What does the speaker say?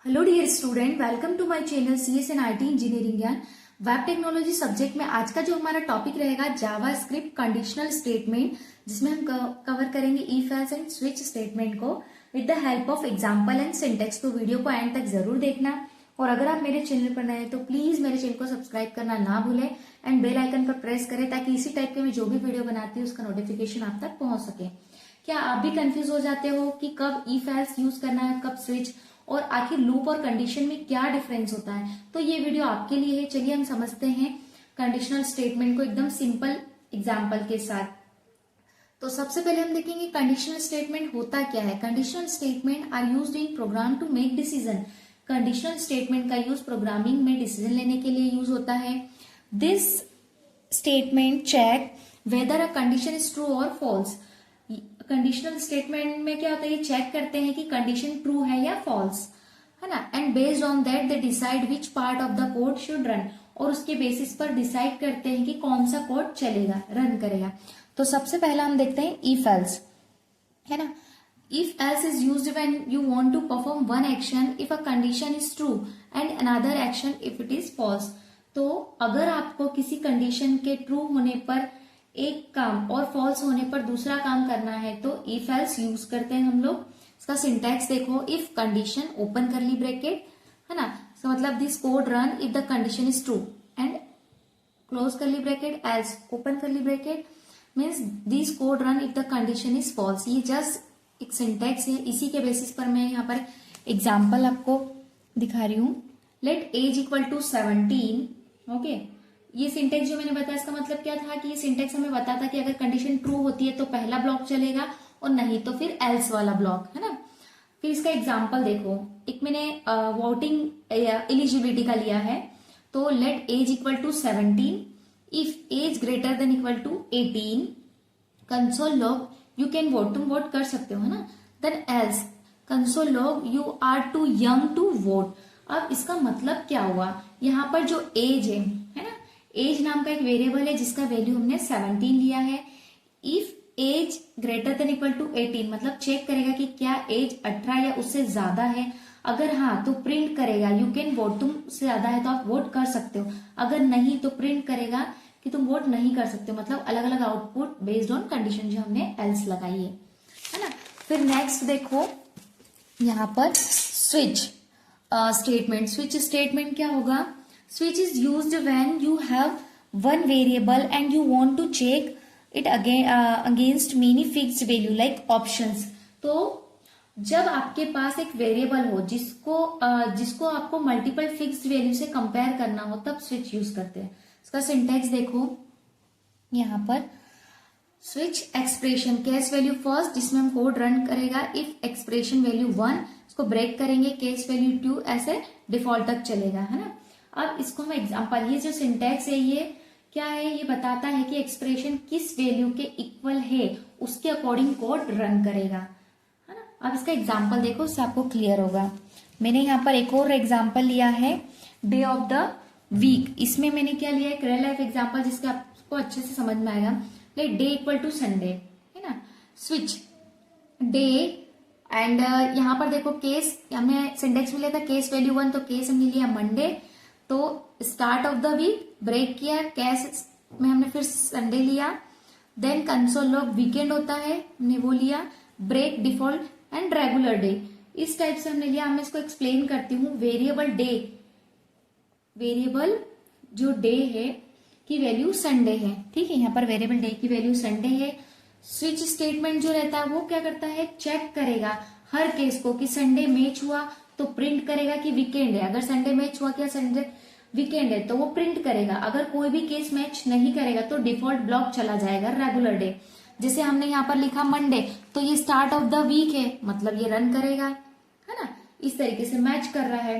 Hello dear student, welcome to my channel CS and IT engineering Gyan. Web technology subject में आज का जो हमारा टॉपिक रहेगा जावा स्क्रिप्ट कंडीशनल स्टेटमेंट, जिसमें हम कवर करेंगे if else and switch statement को with the help of example and syntax. तो वीडियो को एंड तक जरूर देखना, और अगर आप मेरे चैनल पर नए हैं तो प्लीज मेरे चैनल को सब्सक्राइब करना ना भूलें एंड बेल आइकन पर प्रेस करें ताकि इसी टाइप के मैं जो भी वीडियो बनाती हूँ उसका नोटिफिकेशन आप तक पहुंच सके। क्या आप भी कंफ्यूज हो जाते हो कि कब इफ एल्स यूज करना है, कब स्विच, और आखिर लूप और कंडीशन में क्या डिफरेंस होता है? तो ये वीडियो आपके लिए है। चलिए हम समझते हैं कंडीशनल स्टेटमेंट को एकदम सिंपल एग्जांपल के साथ। तो सबसे पहले हम देखेंगे कंडीशनल स्टेटमेंट होता क्या है। Conditional statement are used in program to make decision. Conditional statement का यूज प्रोग्रामिंग में डिसीजन लेने के लिए यूज होता है। This statement check whether a condition is true और फॉल्स। कंडीशनल स्टेटमेंट में क्या होता है, ये चेक करते हैं कि कंडीशन ट्रू है या फॉल्स, है ना। And based on that they decide which part of the code should run. और उसके बेसिस पर डिसाइड करते हैं कि कौन सा कोड चलेगा, रन करेगा। तो सबसे पहला हम देखते हैं इफ एल्स, है ना। If else is used when you want to perform one action if a condition is true and another action if it is false. तो अगर आपको किसी कंडीशन के ट्रू होने पर एक काम और फॉल्स होने पर दूसरा काम करना है तो इफ एल्स यूज करते हैं हम लोग। इसका सिंटैक्स देखो, if condition open curly bracket, है ना। तो मतलब this code run if the condition is true and close curly bracket, else open curly bracket means this code run if the condition is false. ये just एक syntax है, इसी के basis पर मैं यहाँ पर एग्जाम्पल आपको दिखा रही हूँ। Let age equal to 17, okay. ये सिंटेक्स जो मैंने बताया इसका मतलब क्या था कि ये सिंटेक्स हमें बताता कि अगर कंडीशन ट्रू होती है तो पहला ब्लॉक चलेगा और नहीं तो फिर एल्स वाला ब्लॉक, है ना। फिर इसका एग्जांपल देखो, एक मैंने वोटिंग एलिजिबिलिटी का लिया है। तो let age equal to 17, if age greater than equal to 18 console log you can vote. तुम वोट कर सकते हो, है ना। Then else console log you are too young to vote. अब इसका मतलब क्या हुआ, यहाँ पर जो एज है ना, एज नाम का एक वेरिएबल है जिसका वैल्यू हमने 17 लिया है। If age greater than equal to 18 मतलब चेक करेगा कि क्या एज 18 या उससे ज्यादा है। अगर हाँ तो प्रिंट करेगा यू कैन वोट, तुम उससे ज्यादा है तो आप वोट कर सकते हो। अगर नहीं तो प्रिंट करेगा कि तुम वोट नहीं कर सकते हो। मतलब अलग अलग आउटपुट बेस्ड ऑन कंडीशन जो हमने एल्स लगाई है ना। फिर नेक्स्ट देखो यहाँ पर स्विच स्टेटमेंट। स्विच स्टेटमेंट क्या होगा, switch is used when you have one variable and you want to check it against many fixed value like options। तो जब आपके पास एक वेरिएबल हो जिसको आपको मल्टीपल फिक्स्ड वैल्यू से कंपेयर करना हो तब स्विच यूज करते हैं। इसका सिंटेक्स देखो यहाँ पर, switch expression case value first जिसमें हम कोड रन करेगा। इफ एक्सप्रेशन वैल्यू 1 इसको ब्रेक करेंगे, केस वैल्यू 2 ऐसे डिफॉल्ट तक चलेगा, है ना। अब इसको हम एग्जांपल, ये जो सिंटैक्स है ये क्या है, ये बताता है कि एक्सप्रेशन किस वैल्यू के इक्वल है उसके अकॉर्डिंग कोड रन करेगा, है ना। अब इसका एग्जांपल देखो, उससे आपको क्लियर होगा। मैंने यहाँ पर एक और एग्जांपल लिया है डे ऑफ द वीक। इसमें मैंने क्या लिया है, एक रियल लाइफ एग्जांपल जिसका आपको अच्छे से समझ में आएगा। Like day equal to Sunday, है ना। स्विच डे एंड यहाँ पर देखो केस हमने सिंटेक्स में लिया था केस वैल्यू 1, तो केस हमने लिया मंडे। तो start of the week break किया, कैश में हमने फिर संडे लिया। देन कंसोल लॉग वीकेंड होता है हमने वो लिया, break default and regular day इस टाइप से हमने लिया। मैं इसको एक्सप्लेन करती हूँ। वेरिएबल डे, वेरिएबल जो डे है की वैल्यू संडे है, ठीक है। यहाँ पर वेरिएबल डे की वैल्यू संडे है। स्विच स्टेटमेंट जो रहता है वो क्या करता है, चेक करेगा हर केस को कि संडे मैच हुआ तो प्रिंट करेगा कि वीकेंड है। अगर संडे मैच हुआ क्या संडे वीकेंड है तो वो प्रिंट करेगा। अगर कोई भी केस मैच नहीं करेगा तो डिफॉल्ट ब्लॉक चला जाएगा रेगुलर डे। जैसे हमने यहाँ पर लिखा मंडे, तो ये स्टार्ट ऑफ द वीक है मतलब ये रन करेगा, है ना। इस तरीके से मैच कर रहा है।